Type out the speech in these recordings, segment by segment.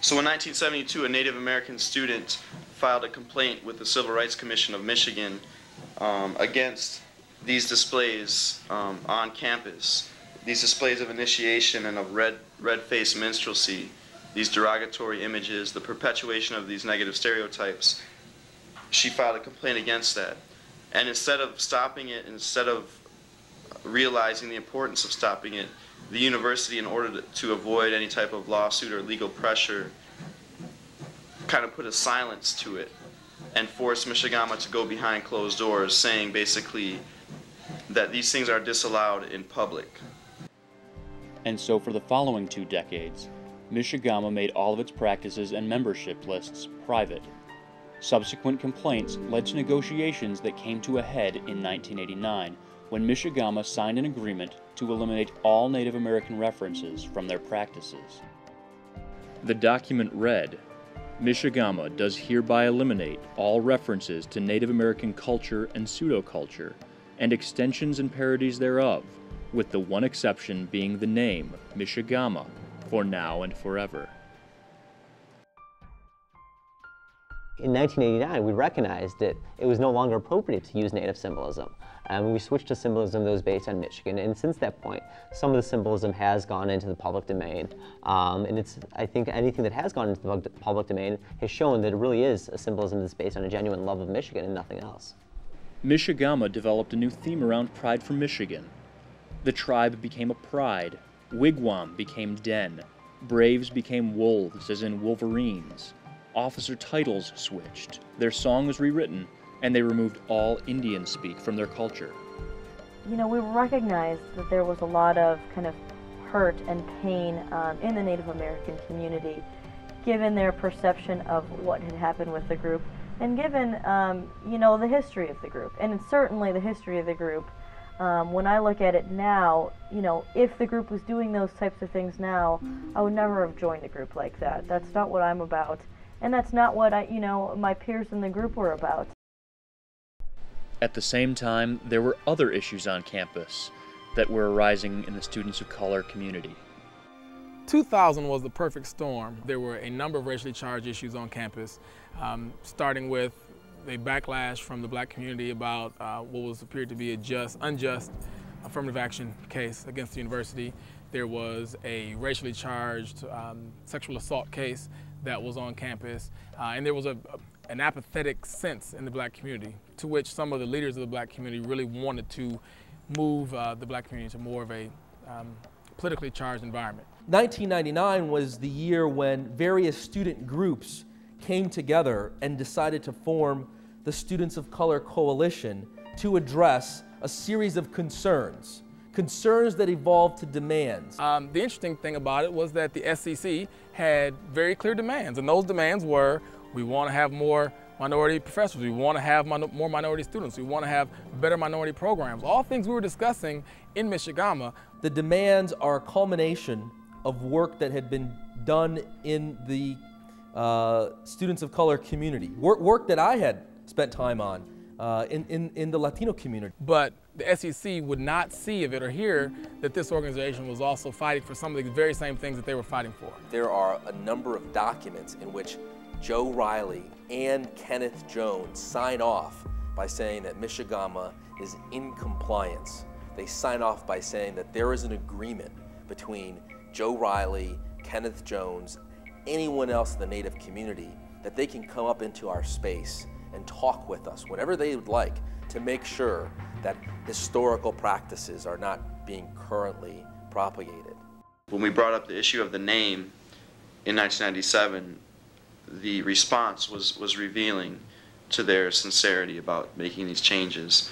So in 1972, a Native American student filed a complaint with the Civil Rights Commission of Michigan against these displays on campus. These displays of initiation and of red-faced minstrelsy, these derogatory images, the perpetuation of these negative stereotypes. She filed a complaint against that. And instead of stopping it, instead of realizing the importance of stopping it, the university, in order to avoid any type of lawsuit or legal pressure, kind of put a silence to it and forced Michigamua to go behind closed doors, saying basically that these things are disallowed in public. And so for the following 2 decades, Michigamua made all of its practices and membership lists private. Subsequent complaints led to negotiations that came to a head in 1989, when Michigamua signed an agreement to eliminate all Native American references from their practices. The document read, "Michigamua does hereby eliminate all references to Native American culture and pseudoculture, and extensions and parodies thereof, with the one exception being the name Michigamua, for now and forever." In 1989, we recognized that it was no longer appropriate to use Native symbolism. We switched to symbolism that was based on Michigan, and since that point, some of the symbolism has gone into the public domain. I think anything that has gone into the public domain has shown that it really is a symbolism that's based on a genuine love of Michigan and nothing else. Michigamua developed a new theme around pride for Michigan. The tribe became a pride, wigwam became den, braves became wolves, as in wolverines. Officer titles switched, their song was rewritten, and they removed all Indian speak from their culture. You know, we recognized that there was a lot of kind of hurt and pain in the Native American community, given their perception of what had happened with the group, and given, you know, the history of the group. And it's certainly the history of the group. When I look at it now, you know, if the group was doing those types of things now, I would never have joined a group like that. That's not what I'm about. And that's not what my peers in the group were about. At the same time, there were other issues on campus that were arising in the students of color community. 2000 was the perfect storm. There were a number of racially charged issues on campus, starting with a backlash from the black community about what was appeared to be a unjust affirmative action case against the university. There was a racially charged sexual assault case that was on campus, and there was an apathetic sense in the black community, to which some of the leaders of the black community really wanted to move the black community to more of a politically charged environment. 1999 was the year when various student groups came together and decided to form the Students of Color Coalition to address a series of concerns that evolved to demands. The interesting thing about it was that the SCC had very clear demands, and those demands were, we want to have more minority professors, we want to have more minority students, we want to have better minority programs, all things we were discussing in Michigamua. The demands are a culmination of work that had been done in the Students of Color community, work that I had spent time on in the Latino community. But the SEC would not see of it or hear that this organization was also fighting for some of the very same things that they were fighting for. There are a number of documents in which Joe Riley and Kenneth Jones sign off by saying that Michigamua is in compliance. They sign off by saying that there is an agreement between Joe Riley, Kenneth Jones, anyone else in the Native community, that they can come up into our space and talk with us whenever they would like to make sure that historical practices are not being currently propagated. When we brought up the issue of the name in 1997, the response was revealing to their sincerity about making these changes.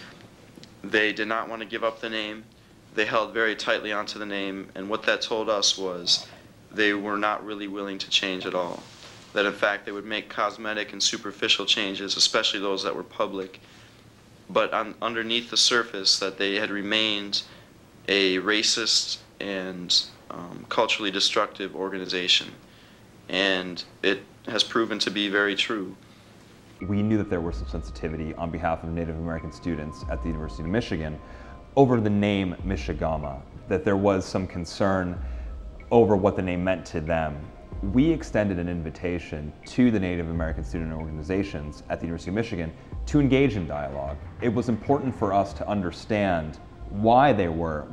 They did not want to give up the name. They held very tightly onto the name, and what that told us was they were not really willing to change at all. That in fact they would make cosmetic and superficial changes, especially those that were public, but underneath the surface that they had remained a racist and culturally destructive organization. And it has proven to be very true. We knew that there was some sensitivity on behalf of Native American students at the University of Michigan over the name Michigamua, that there was some concern over what the name meant to them. we extended an invitation to the Native American student organizations at the University of Michigan to engage in dialogue. It was important for us to understand why there were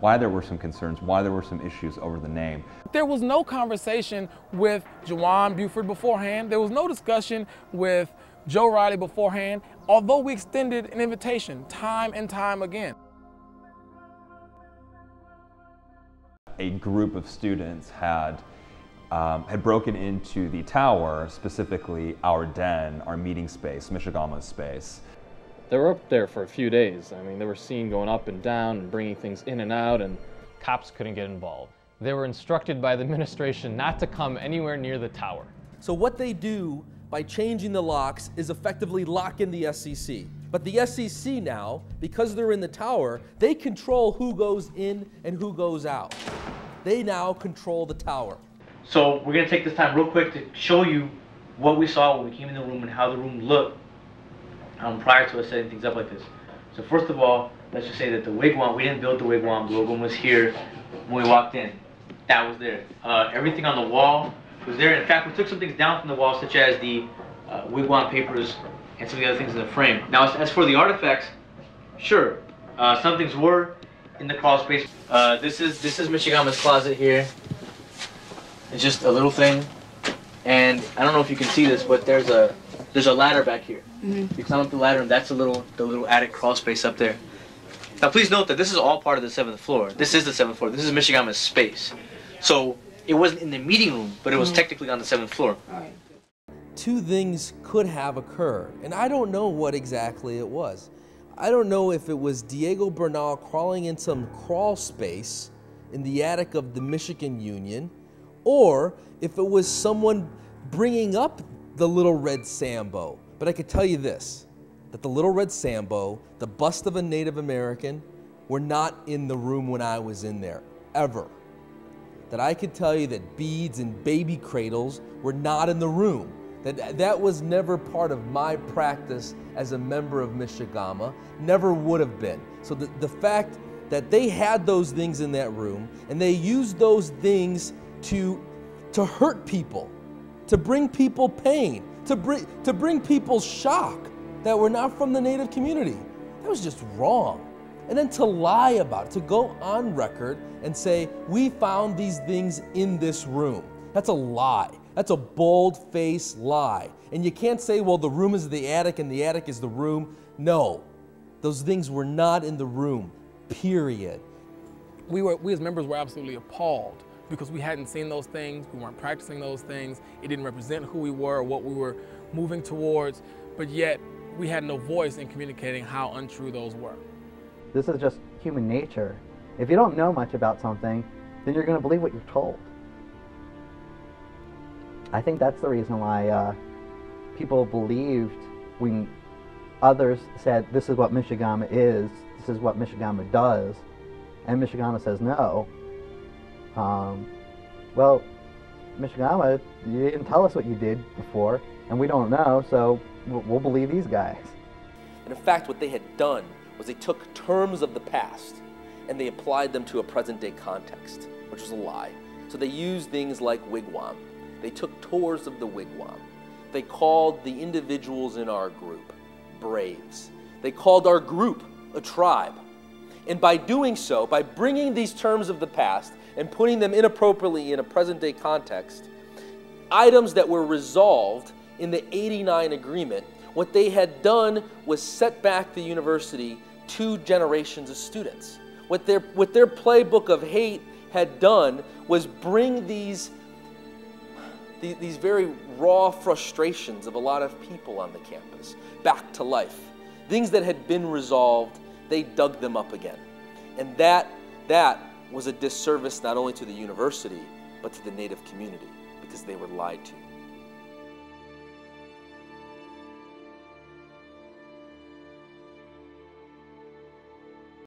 some concerns, why there were some issues over the name. There was no conversation with Juwan Buford beforehand. There was no discussion with Joe Riley beforehand, although we extended an invitation time and time again. A group of students had broken into the tower, specifically our den, our meeting space, Michigamua's space. They were up there for a few days. I mean, they were seen going up and down and bringing things in and out, and cops couldn't get involved. They were instructed by the administration not to come anywhere near the tower. So what they do by changing the locks is effectively lock in the SEC. But the SEC now, because they're in the tower, they control who goes in and who goes out. They now control the tower. So we're going to take this time real quick to show you what we saw when we came in the room and how the room looked prior to us setting things up like this. So first of all, let's just say that the wigwam, we didn't build the wigwam was here when we walked in. That was there. Everything on the wall was there. In fact, we took some things down from the wall, such as the wigwam papers and some of the other things in the frame. Now, as for the artifacts, sure, some things were in the crawl space. This is Michigamua's closet here. It's just a little thing, and I don't know if you can see this, but there's a ladder back here. You climb up the ladder, and that's the little attic crawl space up there. Now, please note that this is all part of the 7th floor. This is the 7th floor. This is Michigamua's space. So it wasn't in the meeting room, but it was technically on the 7th floor. Two things could have occurred, and I don't know what exactly it was. I don't know if it was Diego Bernal crawling in some crawl space in the attic of the Michigan Union, or if it was someone bringing up the Little Red Sambo. But I could tell you this, that the Little Red Sambo, the bust of a Native American, were not in the room when I was in there, ever. That I could tell you that beads and baby cradles were not in the room. That was never part of my practice as a member of Michigamua, never would have been. So the fact that they had those things in that room, and they used those things to hurt people, to bring people pain, to bring people shock that were not from the Native community. That was just wrong. And then to lie about it, to go on record and say, we found these things in this room. That's a lie. That's a bold-faced lie. And you can't say, well, the room is the attic and the attic is the room. No, those things were not in the room, period. We as members were absolutely appalled because we hadn't seen those things, we weren't practicing those things, it didn't represent who we were or what we were moving towards, but yet we had no voice in communicating how untrue those were. This is just human nature. If you don't know much about something, then you're going to believe what you're told. I think that's the reason why people believed when others said, this is what Michigamua is, this is what Michigamua does, and Michigamua says no. Well, Michigamua, you didn't tell us what you did before, and we don't know, so we'll believe these guys. And in fact, what they had done was they took terms of the past and they applied them to a present-day context, which was a lie. So they used things like wigwam. They took tours of the wigwam. They called the individuals in our group braves. They called our group a tribe. And by doing so, by bringing these terms of the past and putting them inappropriately in a present-day context, items that were resolved in the '89 agreement, what they had done was set back the university 2 generations of students. What their playbook of hate had done was bring these very raw frustrations of a lot of people on the campus back to life. Things that had been resolved, they dug them up again. And that was a disservice not only to the university, but to the Native community, because they were lied to.